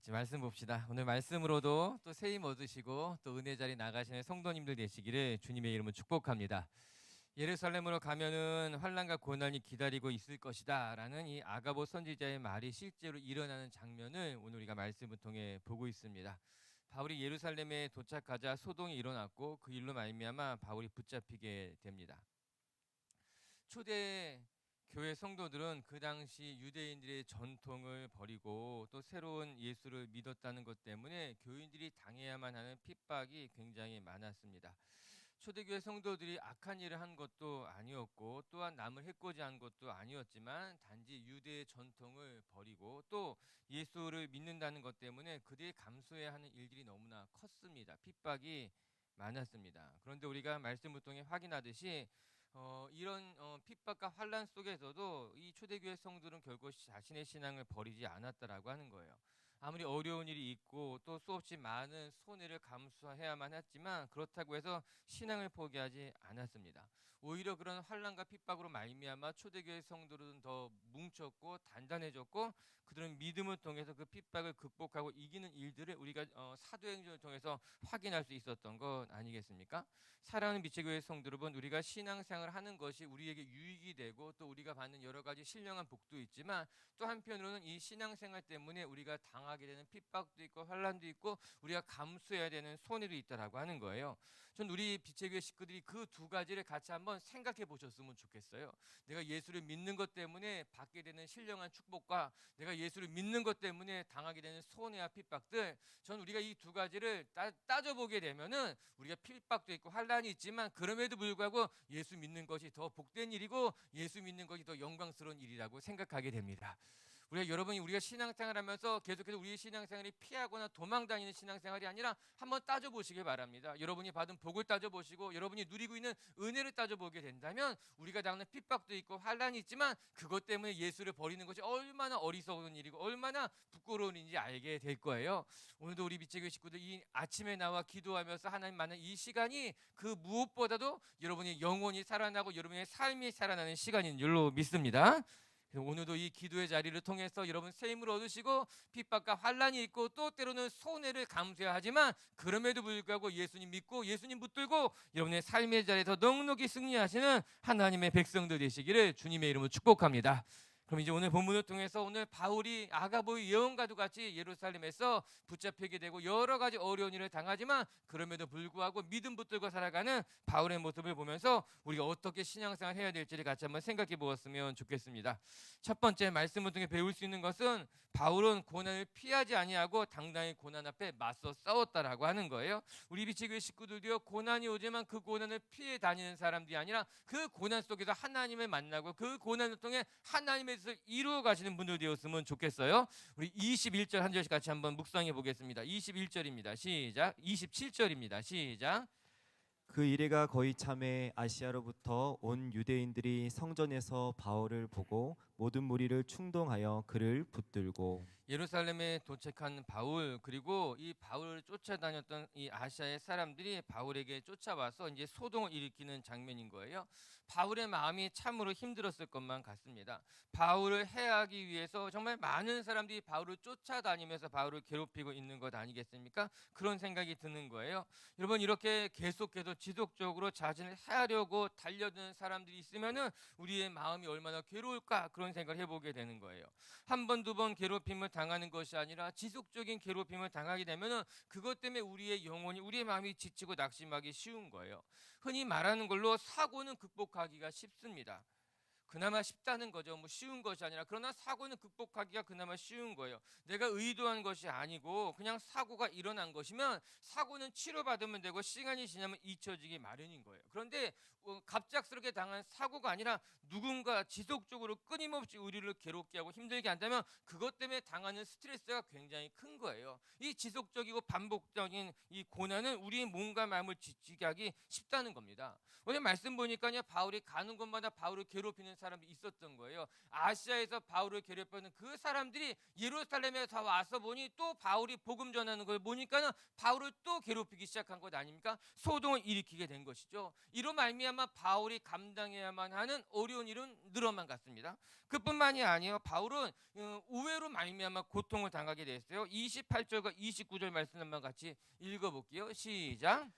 이제 말씀 봅시다. 오늘 말씀으로도 또 새 힘 얻으시고 또 은혜 자리 나가시는 성도님들 되시기를 주님의 이름으로 축복합니다. 예루살렘으로 가면은 환난과 고난이 기다리고 있을 것이다라는 이 아가보 선지자의 말이 실제로 일어나는 장면을 오늘 우리가 말씀을 통해 보고 있습니다. 바울이 예루살렘에 도착하자 소동이 일어났고 그 일로 말미암아 바울이 붙잡히게 됩니다. 초대 교회 성도들은 그 당시 유대인들의 전통을 버리고 또 새로운 예수를 믿었다는 것 때문에 교인들이 당해야만 하는 핍박이 굉장히 많았습니다. 초대교회 성도들이 악한 일을 한 것도 아니었고 또한 남을 해코지 한 것도 아니었지만 단지 유대의 전통을 버리고 또 예수를 믿는다는 것 때문에 그들이 감수해야 하는 일들이 너무나 컸습니다. 핍박이 많았습니다. 그런데 우리가 말씀을 통해 확인하듯이 이런 핍박과 환란 속에서도 이 초대교회 성도들은 결국 자신의 신앙을 버리지 않았다라고 하는 거예요. 아무리 어려운 일이 있고 또 수없이 많은 손해를 감수해야만 했지만 그렇다고 해서 신앙을 포기하지 않았습니다. 오히려 그런 환난과 핍박으로 말미암아 초대교회 성도들은 더 뭉쳤고 단단해졌고 그들은 믿음을 통해서 그 핍박을 극복하고 이기는 일들을 우리가 사도행전을 통해서 확인할 수 있었던 것 아니겠습니까? 사랑하는 빛의 교회 성도 여러분, 우리가 신앙생활을 하는 것이 우리에게 유익이 되고 또 우리가 받는 여러 가지 신령한 복도 있지만 또 한편으로는 이 신앙생활 때문에 우리가 당하게 되는 핍박도 있고 환란도 있고 우리가 감수해야 되는 손해도 있다라고 하는 거예요. 전 우리 빛의 교회 식구들이 그 두 가지를 같이 한번 생각해 보셨으면 좋겠어요. 내가 예수를 믿는 것 때문에 받게 되는 신령한 축복과 내가 예수를 믿는 것 때문에 당하게 되는 손해와 핍박들, 전 우리가 이 두 가지를 따져보게 되면은 우리가 핍박도 있고 환란이 있지만 그럼에도 불구하고 예수 믿는 것이 더 복된 일이고 예수 믿는 것이 더 영광스러운 일이라고 생각하게 됩니다. 우리가 신앙생활하면서 계속해서 우리의 신앙생활이 피하거나 도망다니는 신앙생활이 아니라 한번 따져보시길 바랍니다. 여러분이 받은 복을 따져보시고 여러분이 누리고 있는 은혜를 따져보게 된다면 우리가 당하는 핍박도 있고 환란이 있지만 그것 때문에 예수를 버리는 것이 얼마나 어리석은 일이고 얼마나 부끄러운 일인지 알게 될 거예요. 오늘도 우리 빛의 식구들 이 아침에 나와 기도하면서 하나님 만난 이 시간이 그 무엇보다도 여러분이 영혼이 살아나고 여러분의 삶이 살아나는 시간인 줄로 믿습니다. 오늘도 이 기도의 자리를 통해서 여러분 새 힘을 얻으시고 핍박과 환란이 있고 또 때로는 손해를 감수해야 하지만 그럼에도 불구하고 예수님 믿고 예수님 붙들고 여러분의 삶의 자리에서 넉넉히 승리하시는 하나님의 백성들 되시기를 주님의 이름으로 축복합니다. 그럼 이제 오늘 본문을 통해서 오늘 바울이 아가보의 예언과도 같이 예루살렘에서 붙잡히게 되고 여러 가지 어려운 일을 당하지만 그럼에도 불구하고 믿음 붙들고 살아가는 바울의 모습을 보면서 우리가 어떻게 신앙생활 해야 될지를 같이 한번 생각해 보았으면 좋겠습니다. 첫 번째 말씀을 통해 배울 수 있는 것은 바울은 고난을 피하지 아니하고 당당히 고난 앞에 맞서 싸웠다라고 하는 거예요. 우리 빛의 교회 식구들도요, 고난이 오지만 그 고난을 피해 다니는 사람들이 아니라 그 고난 속에서 하나님을 만나고 그 고난을 통해 하나님의 뜻을 이루어 가시는 분들 되었으면 좋겠어요. 우리 21절 한 절씩 같이 한번 묵상해 보겠습니다. 21절입니다. 시작. 27절입니다. 시작. 그 이래가 거의 참에 아시아로부터 온 유대인들이 성전에서 바울을 보고 모든 무리를 충동하여 그를 붙들고 예루살렘에 도착한 바울, 그리고 이 바울을 쫓아다녔던 이 아시아의 사람들이 바울에게 쫓아와서 이제 소동을 일으키는 장면인 거예요. 바울의 마음이 참으로 힘들었을 것만 같습니다. 바울을 해하기 위해서 정말 많은 사람들이 바울을 쫓아다니면서 바울을 괴롭히고 있는 것 아니겠습니까? 그런 생각이 드는 거예요. 여러분, 이렇게 계속해서 지속적으로 자신을 해하려고 달려드는 사람들이 있으면은 우리의 마음이 얼마나 괴로울까, 그런 생각을 해보게 되는 거예요. 한 번, 두 번 괴롭힘을 당하는 것이 아니라 지속적인 괴롭힘을 당하게 되면은 그것 때문에 우리의 영혼이, 우리의 마음이 지치고 낙심하기 쉬운 거예요. 흔히 말하는 걸로 사고는 극복하기가 쉽습니다. 그나마 쉽다는 거죠. 뭐 쉬운 것이 아니라, 그러나 사고는 극복하기가 그나마 쉬운 거예요. 내가 의도한 것이 아니고 그냥 사고가 일어난 것이면 사고는 치료받으면 되고 시간이 지나면 잊혀지기 마련인 거예요. 그런데 갑작스럽게 당한 사고가 아니라 누군가 지속적으로 끊임없이 우리를 괴롭게 하고 힘들게 한다면 그것 때문에 당하는 스트레스가 굉장히 큰 거예요. 이 지속적이고 반복적인 이 고난은 우리의 몸과 마음을 지치게 하기 쉽다는 겁니다. 오늘 말씀 보니까요, 바울이 가는 곳마다 바울을 괴롭히는 사람들이 있었던 거예요. 아시아에서 바울을 괴롭히는 그 사람들이 예루살렘에 다 와서 보니 또 바울이 복음 전하는 걸 보니까는 바울을 또 괴롭히기 시작한 것 아닙니까? 소동을 일으키게 된 것이죠. 이로 말미암아 바울이 감당해야만 하는 어려운 일은 늘어만 갔습니다. 그뿐만이 아니에요. 바울은 우회로 말미암아 고통을 당하게 됐어요. 28절과 29절 말씀만 같이 읽어볼게요. 시작.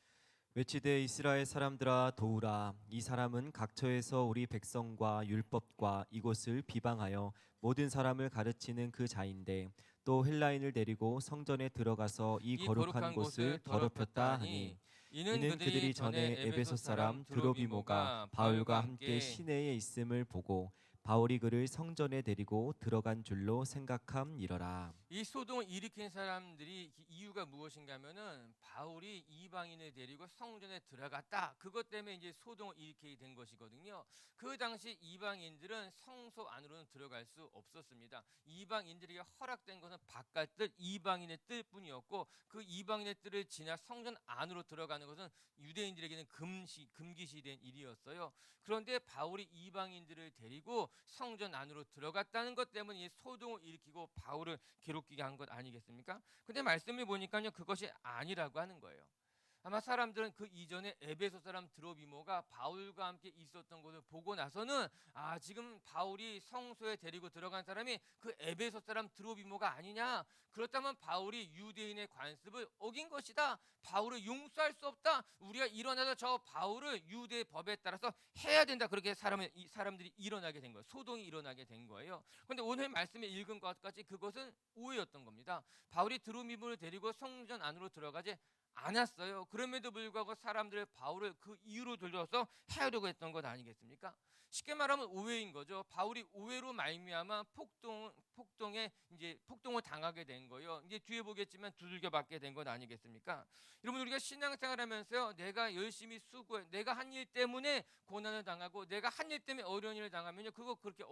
외치되 이스라엘 사람들아 도우라. 이 사람은 각처에서 우리 백성과 율법과 이곳을 비방하여 모든 사람을 가르치는 그 자인데 또 헬라인을 데리고 성전에 들어가서 이 거룩한 곳을 더럽혔다 하니 이는 그들이 전에 에베소 사람 드로비모가 바울과 함께 시내에 있음을 보고 바울이 그를 성전에 데리고 들어간 줄로 생각함이러라. 이 소동을 일으킨 사람들이 이유가 무엇인가 하면은 바울이 이방인을 데리고 성전에 들어갔다. 그것 때문에 이제 소동을 일으키게 된 것이거든요. 그 당시 이방인들은 성소 안으로는 들어갈 수 없었습니다. 이방인들에게 허락된 것은 바깥 이방인의 뜰뿐이었고 그 이방인의 뜰을 지나 성전 안으로 들어가는 것은 유대인들에게는 금기시된 일이었어요. 그런데 바울이 이방인들을 데리고 성전 안으로 들어갔다는 것 때문에 소동을 일으키고 바울을 괴롭히게 한 것 아니겠습니까? 근데 말씀을 보니까요 그것이 아니라고 하는 거예요. 아마 사람들은 그 이전에 에베소 사람 드로비모가 바울과 함께 있었던 것을 보고 나서는 지금 바울이 성소에 데리고 들어간 사람이 그 에베소 사람 드로비모가 아니냐, 그렇다면 바울이 유대인의 관습을 어긴 것이다, 바울을 용서할 수 없다, 우리가 일어나서 저 바울을 유대 법에 따라서 해야 된다, 그렇게 사람들이 일어나게 된 거예요. 소동이 일어나게 된 거예요. 그런데 오늘 말씀에 읽은 것 같이 그것은 오해였던 겁니다. 바울이 드로비모를 데리고 성전 안으로 들어가지 않았어요. 그럼에도 불구하고 사람들의 바울을 그 이유로 돌려서 해하려고 했던 것 아니겠습니까? 쉽게 말하면 오해인 거죠. 바울이 오해로 말미암아 폭동을 당하게 된 거예요. 이제 뒤에 보겠지만 두들겨 맞게 된 것 아니겠습니까? 여러분, 우리가 신앙생활하면서요, 내가 열심히 수고해, 내가 한 일 때문에 고난을 당하고 내가 한 일 때문에 어려운 일을 당하면요, 그거 그렇게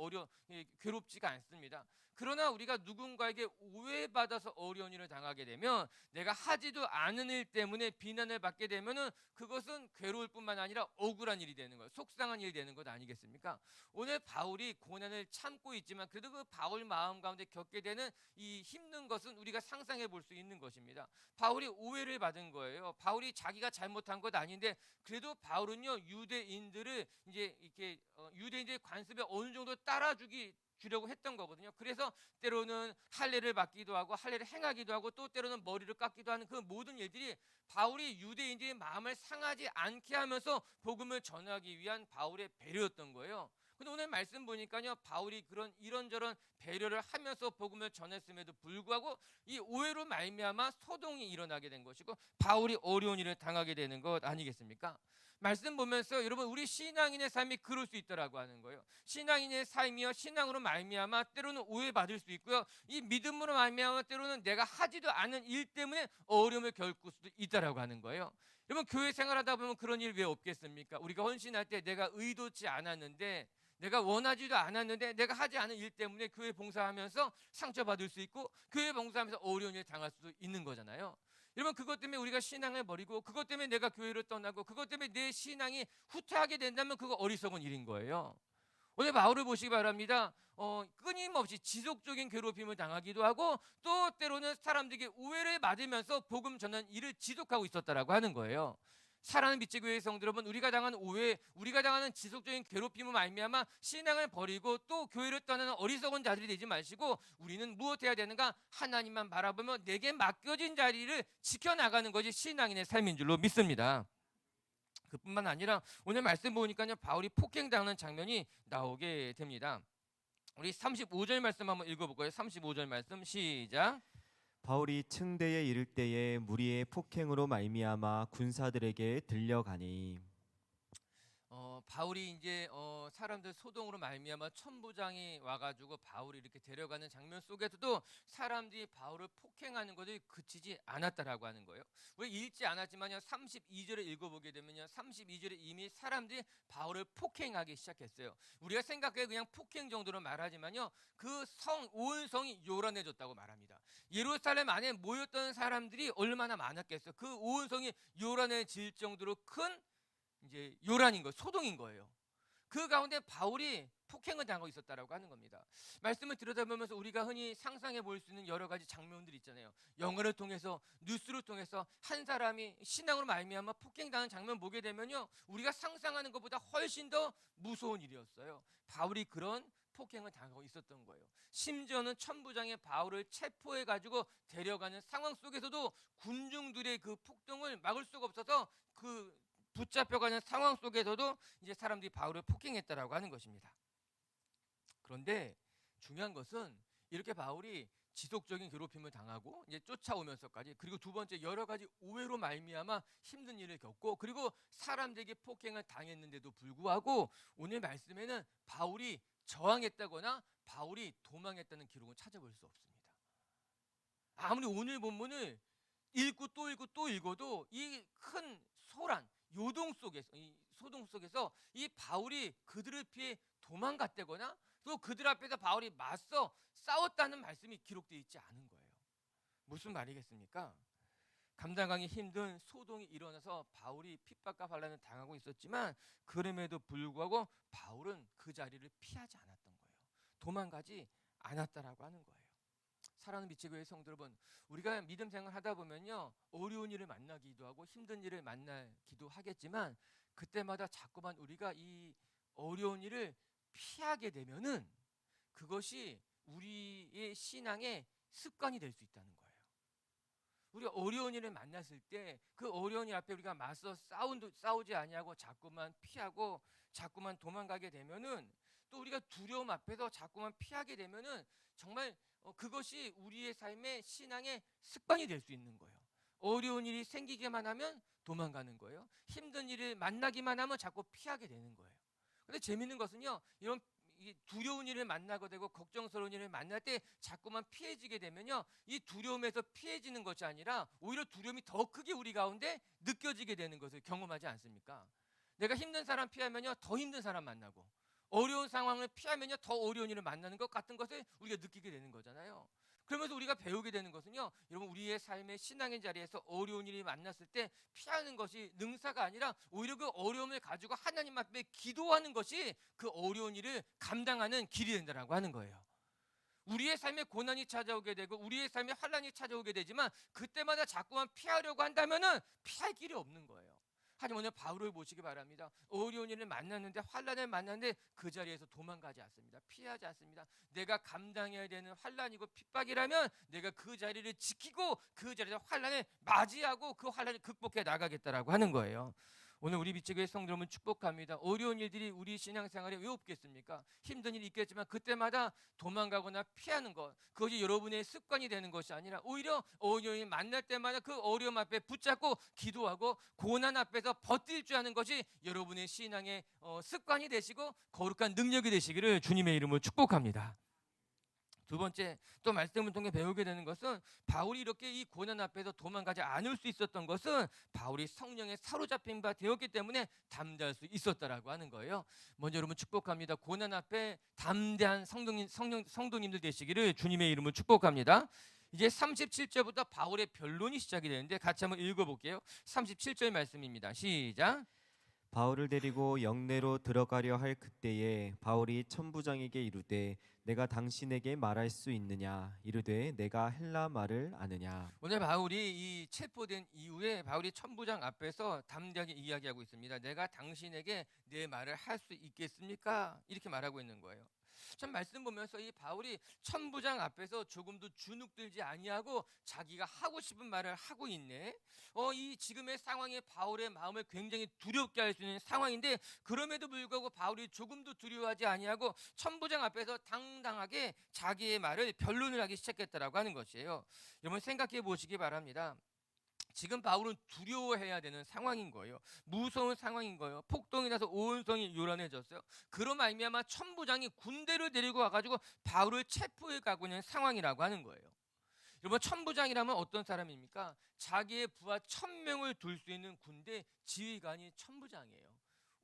괴롭지가 않습니다. 그러나 우리가 누군가에게 오해받아서 어려운 일을 당하게 되면, 내가 하지도 않은 일 때문에 비난을 받게 되면은 그것은 괴로울 뿐만 아니라 억울한 일이 되는 거예요. 속상한 일이 되는 것 아니겠습니까? 오늘 바울이 고난을 참고 있지만 그래도 그 바울 마음 가운데 겪게 되는 이 힘든 것은 우리가 상상해 볼 수 있는 것입니다. 바울이 오해를 받은 거예요. 바울이 자기가 잘못한 것 아닌데 그래도 바울은요, 유대인들을 이제 이렇게 유대인들의 관습에 어느 정도 주려고 했던 거거든요. 그래서 때로는 할례를 받기도 하고 할례를 행하기도 하고 또 때로는 머리를 깎기도 하는 그 모든 일들이 바울이 유대인들의 마음을 상하지 않게 하면서 복음을 전하기 위한 바울의 배려였던 거예요. 근데 오늘 말씀 보니까요, 바울이 이런저런 배려를 하면서 복음을 전했음에도 불구하고 이 오해로 말미암아 소동이 일어나게 된 것이고 바울이 어려운 일을 당하게 되는 것 아니겠습니까? 말씀 보면서 여러분, 우리 신앙인의 삶이 그럴 수 있다라고 하는 거예요. 신앙인의 삶이요, 신앙으로 말미암아 때로는 오해받을 수 있고요, 이 믿음으로 말미암아 때로는 내가 하지도 않은 일 때문에 어려움을 겪을 수도 있다라고 하는 거예요. 여러분, 교회 생활하다 보면 그런 일 왜 없겠습니까? 우리가 헌신할 때 내가 의도치 않았는데, 내가 원하지도 않았는데 내가 하지 않은 일 때문에 교회 봉사하면서 상처받을 수 있고 교회 봉사하면서 어려운 일 당할 수도 있는 거잖아요. 여러분, 그것 때문에 우리가 신앙을 버리고 그것 때문에 내가 교회를 떠나고 그것 때문에 내 신앙이 후퇴하게 된다면 그거 어리석은 일인 거예요. 오늘 바울을 보시기 바랍니다. 끊임없이 지속적인 괴롭힘을 당하기도 하고 또 때로는 사람들에게 오해를 받으면서 복음 전하는 일을 지속하고 있었다라고 하는 거예요. 사랑하는 빛의 교회 성도 여러분, 우리가 당하는 오해, 우리가 당하는 지속적인 괴롭힘을 말미암아 신앙을 버리고 또 교회를 떠나는 어리석은 자들이 되지 마시고 우리는 무엇해야 되는가? 하나님만 바라보며 내게 맡겨진 자리를 지켜나가는 것이 신앙인의 삶인 줄로 믿습니다. 그뿐만 아니라 오늘 말씀 보니까요, 바울이 폭행당하는 장면이 나오게 됩니다. 우리 35절 말씀 한번 읽어볼까요? 35절 말씀 시작. 바울이 층대에 이를 때에 무리의 폭행으로 말미암아 군사들에게 들려가니. 바울이 이제 사람들 소동으로 말미암아 천부장이 와가지고 바울이 이렇게 데려가는 장면 속에서도 사람들이 바울을 폭행하는 것이 그치지 않았다라고 하는 거예요. 우리 읽지 않았지만요, 32절에 읽어보게 되면요, 32절에 이미 사람들이 바울을 폭행하기 시작했어요. 우리가 생각해 그냥 폭행 정도로 말하지만요, 그 온 성이 요란해졌다고 말합니다. 예루살렘 안에 모였던 사람들이 얼마나 많았겠어요. 그 온 성이 요란해질 정도로 큰 이제 요란인 거예요. 소동인 거예요. 그 가운데 바울이 폭행을 당하고 있었다라고 하는 겁니다. 말씀을 들여다보면서 우리가 흔히 상상해 볼 수 있는 여러 가지 장면들이 있잖아요. 영화를 통해서, 뉴스를 통해서 한 사람이 신앙으로 말미암아 폭행당한 장면 보게 되면요, 우리가 상상하는 것보다 훨씬 더 무서운 일이었어요. 바울이 그런 폭행을 당하고 있었던 거예요. 심지어는 천부장의 바울을 체포해 가지고 데려가는 상황 속에서도 군중들의 그 폭동을 막을 수가 없어서 그 붙잡혀가는 상황 속에서도 이제 사람들이 바울을 폭행했다라고 하는 것입니다. 그런데 중요한 것은 이렇게 바울이 지속적인 괴롭힘을 당하고 이제 쫓아오면서까지, 그리고 두 번째 여러 가지 오해로 말미암아 힘든 일을 겪고, 그리고 사람들에게 폭행을 당했는데도 불구하고 오늘 말씀에는 바울이 저항했다거나 바울이 도망했다는 기록을 찾아볼 수 없습니다. 아무리 오늘 본문을 읽고 또 읽고 또 읽어도 이 큰 소란, 요동 속에서, 이 소동 속에서 이 바울이 그들을 피해 도망갔다거나 또 그들 앞에서 바울이 맞서 싸웠다는 말씀이 기록되어 있지 않은 거예요. 무슨 말이겠습니까? 감당하기 힘든 소동이 일어나서 바울이 핍박과 반란을 당하고 있었지만 그럼에도 불구하고 바울은 그 자리를 피하지 않았던 거예요. 도망가지 않았다라고 하는 거예요. 사랑하는 미치교회 성도 여러분, 우리가 믿음 생활 하다 보면요, 어려운 일을 만나기도 하고 힘든 일을 만나기도 하겠지만 그때마다 자꾸만 우리가 이 어려운 일을 피하게 되면은 그것이 우리의 신앙의 습관이 될 수 있다는 거예요. 우리가 어려운 일을 만났을 때 그 어려운 일 앞에 우리가 맞서 싸우지 아니하고 자꾸만 피하고 자꾸만 도망가게 되면은, 또 우리가 두려움 앞에서 자꾸만 피하게 되면은 정말 그것이 우리의 삶의 신앙의 습관이 될 수 있는 거예요. 어려운 일이 생기기만 하면 도망가는 거예요. 힘든 일을 만나기만 하면 자꾸 피하게 되는 거예요. 근데 재밌는 것은요, 이런 두려운 일을 만나게 되고 걱정스러운 일을 만날 때 자꾸만 피해지게 되면요, 이 두려움에서 피해지는 것이 아니라 오히려 두려움이 더 크게 우리 가운데 느껴지게 되는 것을 경험하지 않습니까? 내가 힘든 사람 피하면요, 더 힘든 사람 만나고, 어려운 상황을 피하면요, 더 어려운 일을 만나는 것 같은 것을 우리가 느끼게 되는 거잖아요. 그러면서 우리가 배우게 되는 것은요, 여러분, 우리의 삶의 신앙의 자리에서 어려운 일이 만났을 때 피하는 것이 능사가 아니라 오히려 그 어려움을 가지고 하나님 앞에 기도하는 것이 그 어려운 일을 감당하는 길이 된다라고 하는 거예요. 우리의 삶에 고난이 찾아오게 되고 우리의 삶에 환난이 찾아오게 되지만 그때마다 자꾸만 피하려고 한다면은 피할 길이 없는 거예요. 하지만 오늘 바울을 보시기 바랍니다. 어려운 일을 만났는데, 환난을 만났는데 그 자리에서 도망가지 않습니다. 피하지 않습니다. 내가 감당해야 되는 환난이고 핍박이라면 내가 그 자리를 지키고 그 자리에서 환난을 맞이하고 그 환난을 극복해 나가겠다라고 하는 거예요. 오늘 우리 빛의 성도 여러분 축복합니다. 어려운 일들이 우리 신앙생활에 왜 없겠습니까? 힘든 일이 있겠지만 그때마다 도망가거나 피하는 것, 그것이 여러분의 습관이 되는 것이 아니라 오히려 어려움이 만날 때마다 그 어려움 앞에 붙잡고 기도하고 고난 앞에서 버틸 줄 아는 것이 여러분의 신앙의 습관이 되시고 거룩한 능력이 되시기를 주님의 이름으로 축복합니다. 두 번째, 또 말씀을 통해 배우게 되는 것은 바울이 이렇게 이 고난 앞에서 도망가지 않을 수 있었던 것은 바울이 성령에 사로잡힌 바 되었기 때문에 담대할 수 있었다라고 하는 거예요. 먼저 여러분 축복합니다. 고난 앞에 담대한 성도님들 되시기를 주님의 이름으로 축복합니다. 이제 37절부터 바울의 변론이 시작이 되는데 같이 한번 읽어볼게요. 37절 말씀입니다. 시작. 바울을 데리고 영내로 들어가려 할 그때에 바울이 천부장에게 이르되 내가 당신에게 말할 수 있느냐 이르되 내가 헬라 말을 아느냐. 오늘 바울이 이 체포된 이후에 바울이 천부장 앞에서 담대하게 이야기하고 있습니다. 내가 당신에게 내 말을 할 수 있겠습니까? 이렇게 말하고 있는 거예요. 참 말씀 보면서 이 바울이 천부장 앞에서 조금도 주눅들지 아니하고 자기가 하고 싶은 말을 하고 있네. 이 지금의 상황에 바울의 마음을 굉장히 두렵게 할 수 있는 상황인데 그럼에도 불구하고 바울이 조금도 두려워하지 아니하고 천부장 앞에서 당당하게 자기의 말을 변론을 하기 시작했다라고 하는 것이에요. 여러분 생각해 보시기 바랍니다. 지금 바울은 두려워해야 되는 상황인 거예요. 무서운 상황인 거예요. 폭동이 나서 온 성이 요란해졌어요. 그로 말미암아 천부장이 군대를 데리고 와가지고 바울을 체포해 가고 있는 상황이라고 하는 거예요. 여러분 천부장이라면 어떤 사람입니까? 자기의 부하 1000명을 둘 수 있는 군대 지휘관이 천부장이에요.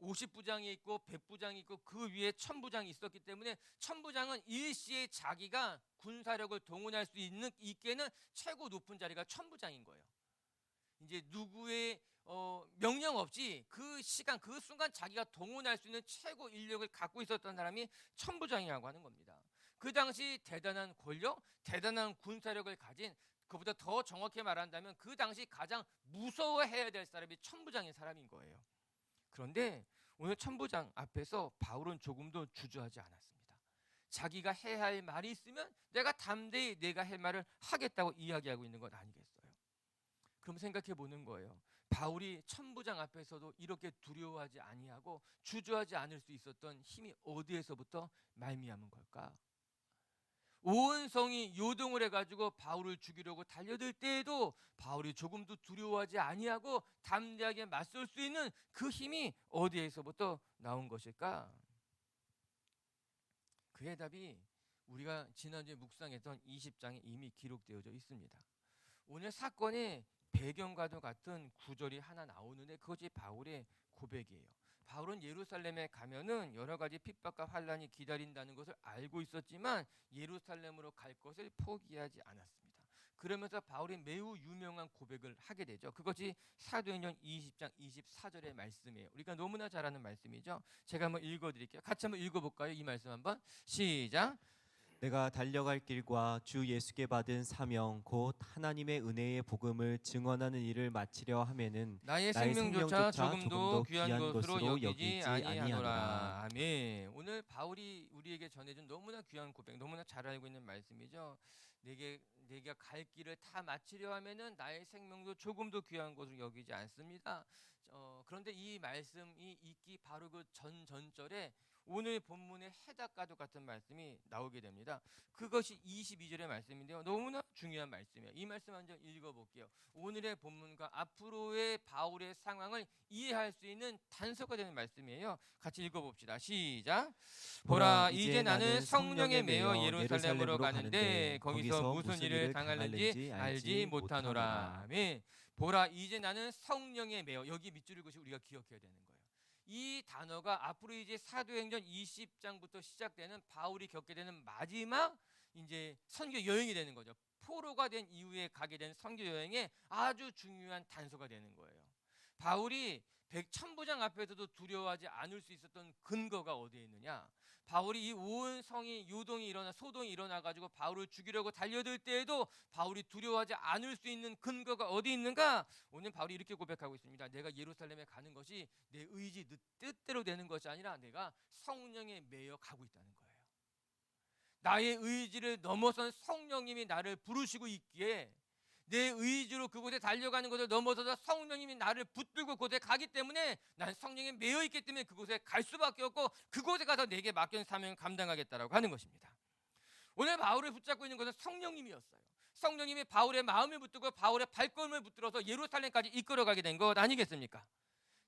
50부장이 있고 100부장이 있고 그 위에 천부장이 있었기 때문에 천부장은 일시에 자기가 군사력을 동원할 수 있게는 최고 높은 자리가 천부장인 거예요. 이제 누구의 명령 없이 그 시간 그 순간 자기가 동원할 수 있는 최고 인력을 갖고 있었던 사람이 천부장이라고 하는 겁니다. 그 당시 대단한 권력, 대단한 군사력을 가진, 그보다 더 정확히 말한다면 그 당시 가장 무서워해야 될 사람이 천부장인 사람인 거예요. 그런데 오늘 천부장 앞에서 바울은 조금도 주저하지 않았습니다. 자기가 해야 할 말이 있으면 내가 담대히 내가 할 말을 하겠다고 이야기하고 있는 것 아니겠어요? 그럼 생각해 보는 거예요. 바울이 천부장 앞에서도 이렇게 두려워하지 아니하고 주저하지 않을 수 있었던 힘이 어디에서부터 말미암은 걸까? 온 성이 요동을 해가지고 바울을 죽이려고 달려들 때에도 바울이 조금도 두려워하지 아니하고 담대하게 맞설 수 있는 그 힘이 어디에서부터 나온 것일까? 그의 답이 우리가 지난주에 묵상했던 20장에 이미 기록되어져 있습니다. 오늘 사건의 배경과도 같은 구절이 하나 나오는데 그것이 바울의 고백이에요. 바울은 예루살렘에 가면은 여러 가지 핍박과 환란이 기다린다는 것을 알고 있었지만 예루살렘으로 갈 것을 포기하지 않았습니다. 그러면서 바울이 매우 유명한 고백을 하게 되죠. 그것이 사도행전 20장 24절의 말씀이에요. 우리가 너무나 잘 아는 말씀이죠. 제가 한번 읽어드릴게요. 같이 한번 읽어볼까요? 이 말씀 한번 시작. 내가 달려갈 길과 주 예수께 받은 사명 곧 하나님의 은혜의 복음을 증언하는 일을 마치려 하면은 나의 나의 생명조차 생명조차 조금도 귀한 것으로 여기지 아니하노라. 아니하노라. 아멘. 오늘 바울이 우리에게 전해준 너무나 귀한 고백, 너무나 잘 알고 있는 말씀이죠. 내가 갈 길을 다 마치려 하면은 나의 생명도 조금도 귀한 것으로 여기지 않습니다. 그런데 이 말씀이 있기 바로 그 전절에 오늘 본문의 해답과도 같은 말씀이 나오게 됩니다. 그것이 22절의 말씀인데요. 너무나 중요한 말씀이에요. 이 말씀 한번 읽어볼게요. 오늘의 본문과 앞으로의 바울의 상황을 이해할 수 있는 단서가 되는 말씀이에요. 같이 읽어봅시다. 시작. 보라, 이제 나는 성령에 매여 예루살렘으로 가는데 거기서 무슨 일을 당할는지 알지 못하노라. 아멘. 보라, 이제 나는 성령에 매여. 여기 밑줄을 그시 우리가 기억해야 되는 거예요. 이 단어가 앞으로 이제 사도행전 20장부터 시작되는 바울이 겪게 되는 마지막 이제 선교 여행이 되는 거죠. 포로가 된 이후에 가게 된 선교 여행에 아주 중요한 단서가 되는 거예요. 바울이 천부장 앞에서도 두려워하지 않을 수 있었던 근거가 어디에 있느냐? 바울이 이 온 성이 요동이 일어나 소동이 일어나 가지고 바울을 죽이려고 달려들 때에도 바울이 두려워하지 않을 수 있는 근거가 어디 있는가? 오늘 바울이 이렇게 고백하고 있습니다. 내가 예루살렘에 가는 것이 내 의지 내 뜻대로 되는 것이 아니라 내가 성령에 매여 가고 있다는 거예요. 나의 의지를 넘어선 성령님이 나를 부르시고 있기에 내 의지로 그곳에 달려가는 것을 넘어서서 성령님이 나를 붙들고 그곳에 가기 때문에 난 성령에 매여 있기 때문에 그곳에 갈 수밖에 없고 그곳에 가서 내게 맡겨진 사명을 감당하겠다라고 하는 것입니다. 오늘 바울을 붙잡고 있는 것은 성령님이었어요. 성령님이 바울의 마음을 붙들고 바울의 발걸음을 붙들어서 예루살렘까지 이끌어가게 된 것 아니겠습니까?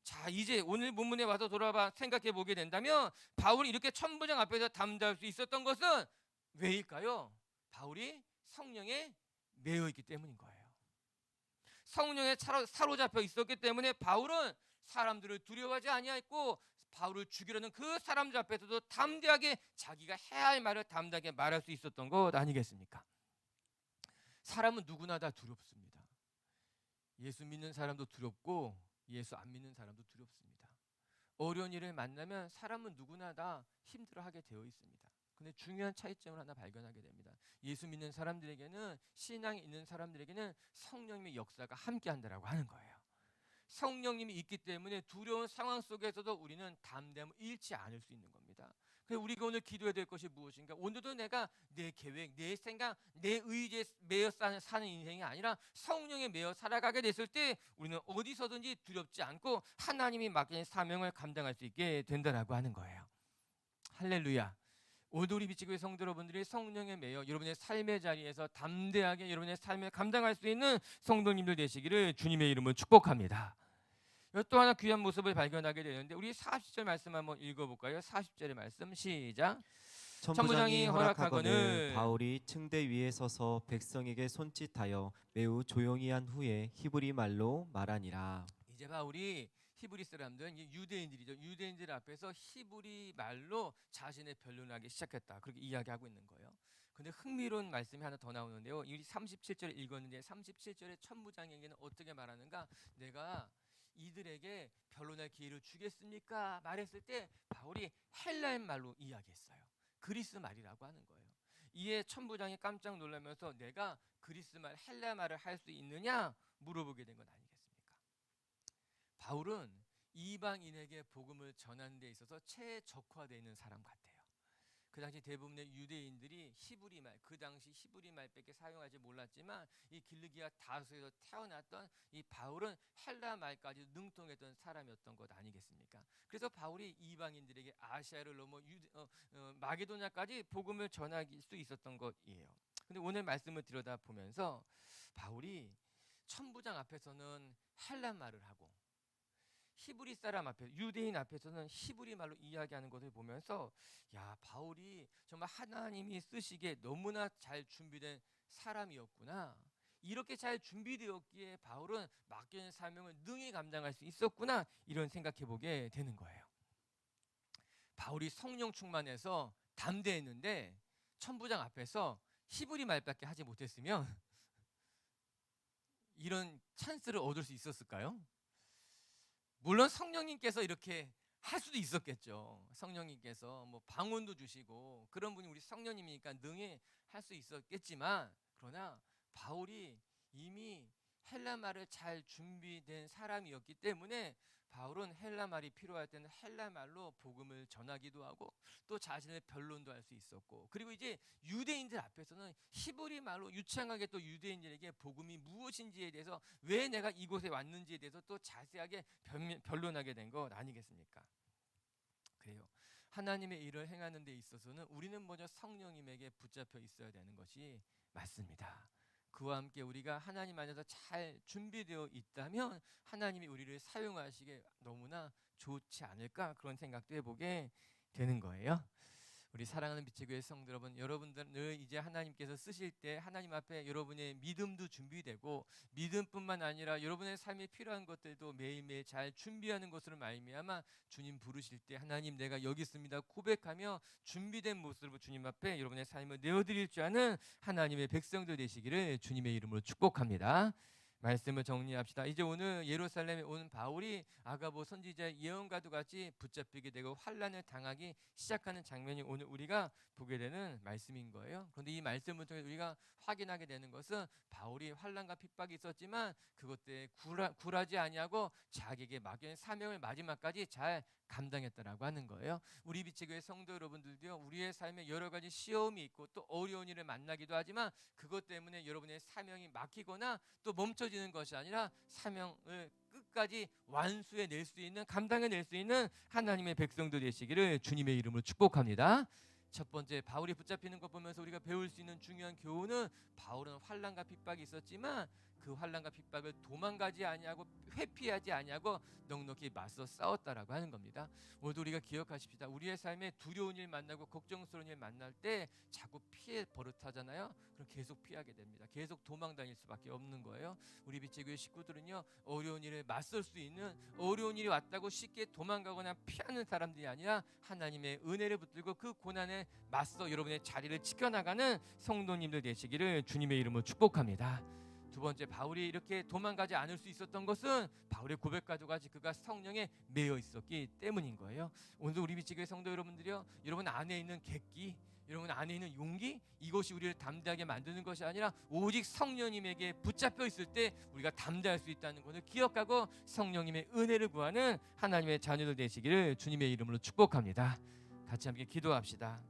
자, 이제 오늘 본문에 와서 돌아봐 생각해 보게 된다면 바울이 이렇게 천부장 앞에서 담대할 수 있었던 것은 왜일까요? 바울이 성령에 매여 있기 때문인 거예요. 성령에 사로잡혀 있었기 때문에 바울은 사람들을 두려워하지 아니하였고 바울을 죽이려는 그 사람들 앞에서도 담대하게 자기가 해야 할 말을 담대하게 말할 수 있었던 것 아니겠습니까? 사람은 누구나 다 두렵습니다. 예수 믿는 사람도 두렵고 예수 안 믿는 사람도 두렵습니다. 어려운 일을 만나면 사람은 누구나 다 힘들어하게 되어 있습니다. 근데 중요한 차이점을 하나 발견하게 됩니다. 예수 믿는 사람들에게는 신앙이 있는 사람들에게는 성령님의 역사가 함께한다라고 하는 거예요. 성령님이 있기 때문에 두려운 상황 속에서도 우리는 담대함을 잃지 않을 수 있는 겁니다. 그래서 우리가 오늘 기도해야 될 것이 무엇인가? 오늘도 내가 내 계획, 내 생각, 내 의지에 매여 사는 인생이 아니라 성령에 매여 살아가게 됐을 때 우리는 어디서든지 두렵지 않고 하나님이 맡긴 사명을 감당할 수 있게 된다라고 하는 거예요. 할렐루야. 오늘도 우리 비치교회 성도 여러분들이 성령에 매여 여러분의 삶의 자리에서 담대하게 여러분의 삶을 감당할 수 있는 성도님들 되시기를 주님의 이름으로 축복합니다. 또 하나 귀한 모습을 발견하게 되는데 우리 40절 말씀 한번 읽어볼까요? 40절의 말씀 시작. 천부장이 허락하거늘 바울이 층대 위에 서서 백성에게 손짓하여 매우 조용히 한 후에 히브리 말로 말하니라. 이제 바울이 히브리 사람들은 유대인들이죠. 유대인들 앞에서 히브리 말로 자신의 변론을 하기 시작했다. 그렇게 이야기하고 있는 거예요. 근데 흥미로운 말씀이 하나 더 나오는데요. 이 37절 읽었는데 37절의 천부장에게는 어떻게 말하는가? 내가 이들에게 변론할 기회를 주겠습니까? 말했을 때 바울이 헬라인 말로 이야기했어요. 그리스 말이라고 하는 거예요. 이에 천부장이 깜짝 놀라면서 내가 그리스 말 헬라 말을 할 수 있느냐 물어보게 된 건 아니겠습니까? 바울은 이방인에게 복음을 전하는 데 있어서 최적화되어 있는 사람 같아요. 그 당시 대부분의 유대인들이 히브리 말, 그 당시 히브리 말밖에 사용하지 몰랐지만 이 길르기아 다소에서 태어났던 이 바울은 헬라 말까지 능통했던 사람이었던 것 아니겠습니까? 그래서 바울이 이방인들에게 아시아를 넘어 마게도냐까지 복음을 전할 수 있었던 것이에요. 근데 오늘 말씀을 들여다보면서 바울이 천부장 앞에서는 헬라 말을 하고 히브리 사람 앞에, 유대인 앞에서는 히브리 말로 이야기하는 것을 보면서 야, 바울이 정말 하나님이 쓰시기에 너무나 잘 준비된 사람이었구나. 이렇게 잘 준비되었기에 바울은 맡겨진 사명을 능히 감당할 수 있었구나. 이런 생각해 보게 되는 거예요. 바울이 성령 충만해서 담대했는데 천부장 앞에서 히브리 말밖에 하지 못했으면 이런 찬스를 얻을 수 있었을까요? 물론 성령님께서 이렇게 할 수도 있었겠죠. 성령님께서 뭐 방언도 주시고 그런 분이 우리 성령님이니까 능히 할 수 있었겠지만, 그러나 바울이 이미 헬라 말을 잘 준비된 사람이었기 때문에 바울은 헬라 말이 필요할 때는 헬라 말로 복음을 전하기도 하고 또 자신의 변론도 할 수 있었고, 그리고 이제 유대인들 앞에서는 히브리 말로 유창하게 또 유대인들에게 복음이 무엇인지에 대해서, 왜 내가 이곳에 왔는지에 대해서 또 자세하게 변론하게 된 것 아니겠습니까? 그래요. 하나님의 일을 행하는 데 있어서는 우리는 먼저 성령님에게 붙잡혀 있어야 되는 것이 맞습니다. 그와 함께 우리가 하나님 안에서 잘 준비되어 있다면 하나님이 우리를 사용하시기에 너무나 좋지 않을까, 그런 생각도 해보게 되는 거예요. 우리 사랑하는 빛의 교회 성도 여러분, 여러분들을 이제 하나님께서 쓰실 때 하나님 앞에 여러분의 믿음도 준비되고, 믿음뿐만 아니라 여러분의 삶에 필요한 것들도 매일매일 잘 준비하는 것으로 말미암아 주님 부르실 때 하나님 내가 여기 있습니다 고백하며 준비된 모습으로 주님 앞에 여러분의 삶을 내어드릴 줄 아는 하나님의 백성들 되시기를 주님의 이름으로 축복합니다. 말씀을 정리합시다. 이제 오늘 예루살렘에 온 바울이 아가보 선지자의 예언과도 같이 붙잡히게 되고 환난을 당하기 시작하는 장면이 오늘 우리가 보게 되는 말씀인 거예요. 그런데 이 말씀을 통해 우리가 확인하게 되는 것은 바울이 환난과 핍박이 있었지만 그것 때문에 굴하지 아니하고 자기에게 맡겨진 사명을 마지막까지 잘 감당했다라고 하는 거예요. 우리 빛의 교회 성도 여러분들도요, 우리의 삶에 여러 가지 시험이 있고 또 어려운 일을 만나기도 하지만 그것 때문에 여러분의 사명이 막히거나 또 멈춰지는 것이 아니라 사명을 끝까지 완수해낼 수 있는, 감당해낼 수 있는 하나님의 백성들 되시기를 주님의 이름으로 축복합니다. 첫 번째, 바울이 붙잡히는 것 보면서 우리가 배울 수 있는 중요한 교훈은, 바울은 환난과 핍박이 있었지만 그 환난과 핍박을 도망가지 아니하고 회피하지 아니하고 넉넉히 맞서 싸웠다라고 하는 겁니다. 오늘도 우리가 기억하십시다. 우리의 삶에 두려운 일 만나고 걱정스러운 일 만날 때 자꾸 피해 버릇하잖아요. 그럼 계속 피하게 됩니다. 계속 도망 다닐 수밖에 없는 거예요. 우리 빛의 교회 식구들은요, 어려운 일에 맞설 수 있는, 어려운 일이 왔다고 쉽게 도망가거나 피하는 사람들이 아니라 하나님의 은혜를 붙들고 그 고난에 맞서 여러분의 자리를 지켜나가는 성도님들 되시기를 주님의 이름으로 축복합니다. 두 번째, 바울이 이렇게 도망가지 않을 수 있었던 것은 바울의 고백과도 같이 그가 성령에 매여 있었기 때문인 거예요. 오늘 우리 빛의 교회 성도 여러분들이요, 여러분 안에 있는 객기, 여러분 안에 있는 용기, 이것이 우리를 담대하게 만드는 것이 아니라 오직 성령님에게 붙잡혀 있을 때 우리가 담대할 수 있다는 것을 기억하고 성령님의 은혜를 구하는 하나님의 자녀들 되시기를 주님의 이름으로 축복합니다. 같이 함께 기도합시다.